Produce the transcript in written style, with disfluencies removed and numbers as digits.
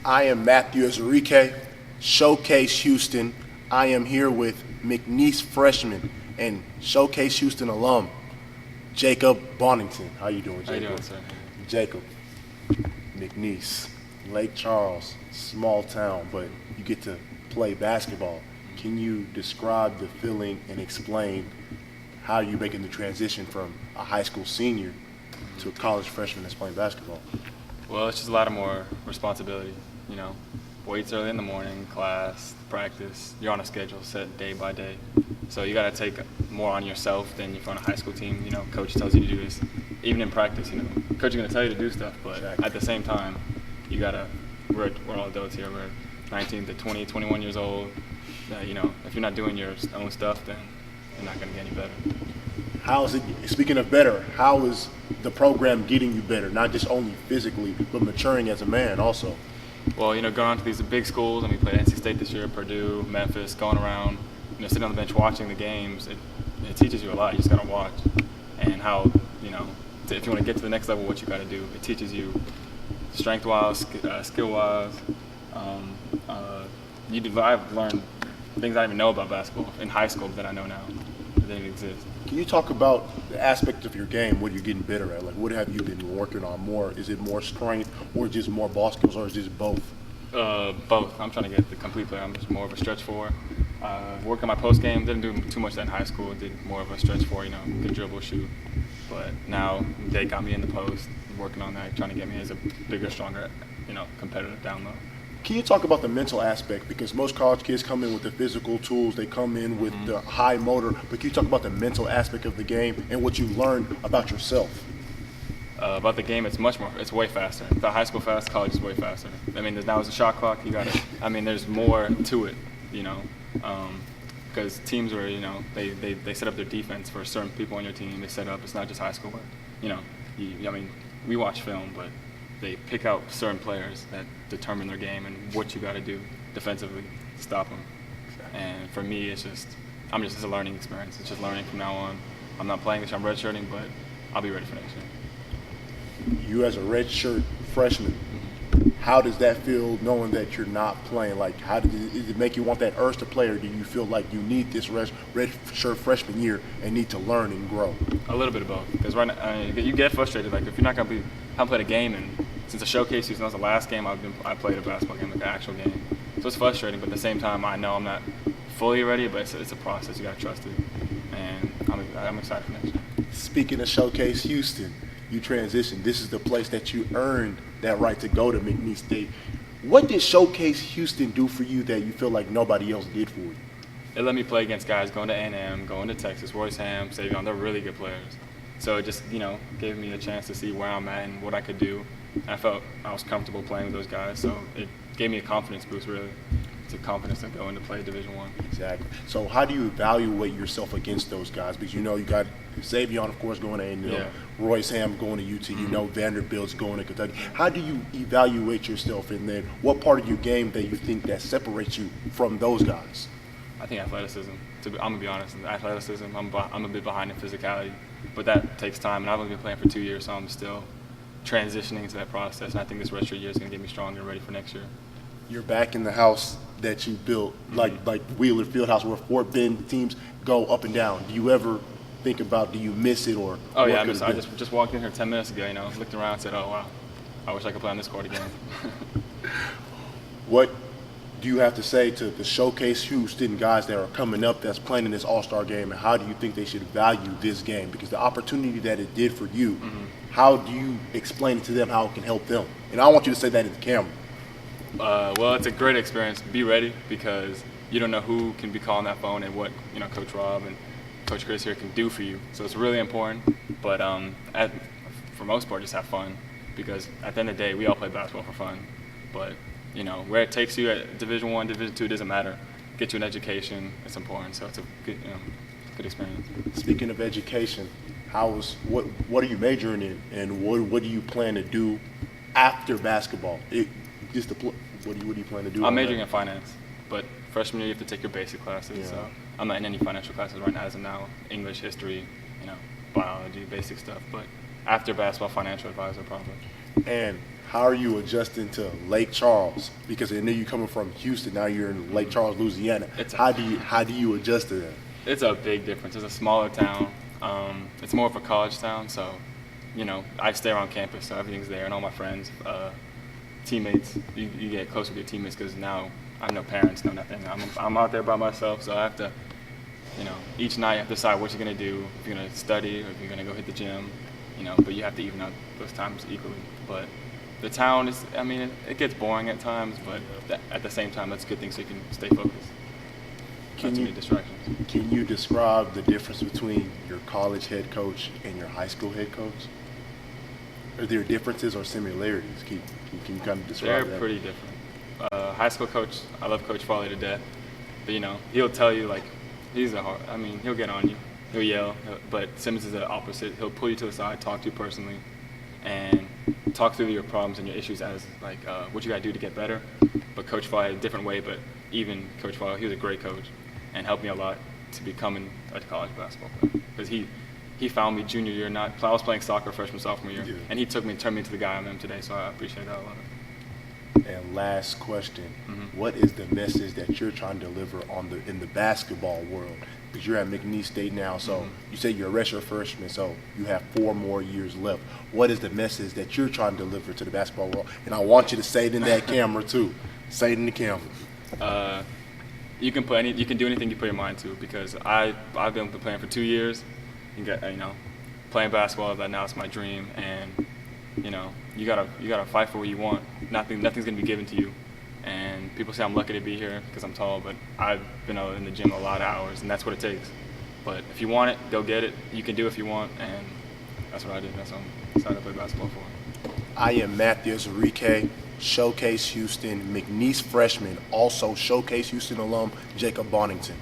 I am Matthew Azarike, Showcase Houston. I am here with McNeese freshman and Showcase Houston alum, Jacob Bonnington. How you doing, Jacob? How you doing, sir? Jacob, McNeese, Lake Charles, small town, but you get to play basketball. Can you describe the feeling and explain how you're making the transition from a high school senior to a college freshman that's playing basketball? Well, it's just a lot of more responsibility, Weights early in the morning, class, practice. You're on a schedule set day by day. So you got to take more on yourself than if you're on a high school team. Coach tells you to do this. Even in practice, coach is going to tell you to do stuff, but Exactly. At the same time, you got to, we're all adults here. We're 19 to 20, 21 years old. If you're not doing your own stuff, then you're not going to get any better. How is it, speaking of better, how is the program getting you better, not just only physically, but maturing as a man also? Well, going on to these big schools, and we played NC State this year, Purdue, Memphis, going around, sitting on the bench watching the games, it teaches you a lot. You just got to watch. And how, if you want to get to the next level, what you got to do. It teaches you strength-wise, skill-wise. I've learned things I didn't even know about basketball in high school that I know now that didn't exist. Can you talk about the aspect of your game, what you're getting better at? Like, what have you been working on more? Is it more strength or just more ball skills, or is this both? Both. I'm trying to get the complete player. I'm just more of a stretch four. Worked on my post game. Didn't do too much of that in high school. Did more of a stretch four, could dribble, shoot. But now they got me in the post, working on that, trying to get me as a bigger, stronger, competitor down low. Can you talk about the mental aspect? Because most college kids come in with the physical tools, they come in with the high motor, but can you talk about the mental aspect of the game and what you learned about yourself? About the game, it's way faster. The high school fast, college is way faster. Now it's a shot clock. There's more to it, because teams where, they set up their defense for certain people on your team. They set up, it's not just high school work. We watch film, but they pick out certain players that determine their game and what you got to do defensively to stop them. And for me, it's a learning experience. It's just learning from now on. I'm not playing this year, I'm redshirting, but I'll be ready for next year. You as a redshirt freshman, how does that feel knowing that you're not playing? Like, does it make you want that urge to play, or do you feel like you need this redshirt freshman year and need to learn and grow? A little bit of both, because right now, you get frustrated. Like, if you're not going to haven't played a game, and since the showcase season, that was the last game I played a basketball game, like an actual game. So it's frustrating, but at the same time, I know I'm not fully ready, but it's a process. You got to trust it, and I'm excited for next year. Speaking of Showcase Houston, you transitioned. This is the place that you earned that right to go to McNeese State. What did Showcase Houston do for you that you feel like nobody else did for you? It let me play against guys going to A&M, going to Texas, Royce Ham, Savion. They're really good players. So it just, gave me a chance to see where I'm at and what I could do. And I felt I was comfortable playing with those guys. So it gave me a confidence boost, really. It's a confidence to go into play Division I. Exactly. So how do you evaluate yourself against those guys? Because you got Savion, of course, going to A&M, Yeah. Royce Ham going to UT, Vanderbilt's going to Kentucky. How do you evaluate yourself, and then what part of your game that you think that separates you from those guys? I think athleticism. I'm going to be honest. Athleticism, I'm a bit behind in physicality. But that takes time, and I've only been playing for 2 years, so I'm still transitioning into that process. And I think this redshirt year is going to get me stronger and ready for next year. You're back in the house that you built, like Wheeler Fieldhouse, where Fort Bend teams go up and down. Do you ever think about, do you miss it, or? Oh yeah, I miss it. I just walked in here 10 minutes ago. Looked around and said, "Oh wow, I wish I could play on this court again." What do you have to say to the Showcase Houston guys that are coming up that's playing in this All-Star game, and how do you think they should value this game? Because the opportunity that it did for you, how do you explain it to them how it can help them? And I want you to say that in the camera. Well, it's a great experience. Be ready, because you don't know who can be calling that phone and what Coach Rob and Coach Chris here can do for you. So it's really important. But for most part, just have fun, because at the end of the day, we all play basketball for fun. But where it takes you at Division I, Division II, doesn't matter. Get you an education. It's important. So it's a good experience. Speaking of education, what are you majoring in, and what do you plan to do after basketball? What do you plan to do? I'm majoring in finance, but freshman year you have to take your basic classes. Yeah. So I'm not in any financial classes right now as of now. English, history, biology, basic stuff. But after basketball financial advisor probably. And how are you adjusting to Lake Charles? Because I know you're coming from Houston, now you're in Lake Charles, Louisiana. How do you adjust to that? It's a big difference. It's a smaller town. It's more of a college town, so I stay around campus, so everything's there, and all my friends, teammates. You get close with your teammates because now I have no parents, no nothing. I'm out there by myself, so I have to, each night I have to decide what you're gonna do. If you're gonna study or if you're gonna go hit the gym, But you have to even out those times equally. But the town is, it gets boring at times, but at the same time, that's a good thing so you can stay focused. Not too many distractions. Can you describe the difference between your college head coach and your high school head coach? Are there differences or similarities? Can you kind of describe that? They're pretty different. High school coach, I love Coach Farley to death, but he'll tell you he'll get on you, he'll yell, but Simmons is the opposite. He'll pull you to the side, talk to you personally, and talk through your problems and your issues as what you got to do to get better. But Coach Farley had a different way, but even Coach Farley, he was a great coach and helped me a lot to becoming a college basketball player because he found me junior year. I was playing soccer freshman, sophomore year, and he turned me into the guy I am today. So I appreciate that a lot. And last question: What is the message that you're trying to deliver in the basketball world? Because you're at McNeese State now, so you say you're a redshirt freshman, so you have 4 more years left. What is the message that you're trying to deliver to the basketball world? And I want you to say it in that camera too. Say it in the camera. You can do anything you put your mind to because I've been playing for 2 years. Playing basketball, but now it's my dream, and you gotta fight for what you want. Nothing's gonna be given to you. And people say I'm lucky to be here because I'm tall, but I've been out in the gym a lot of hours, and that's what it takes. But if you want it, go get it. You can do it if you want, and that's what I did. That's what I'm excited to play basketball for. I am Matthew Zarike, Showcase Houston, McNeese freshman, also Showcase Houston alum, Jacob Bonnington.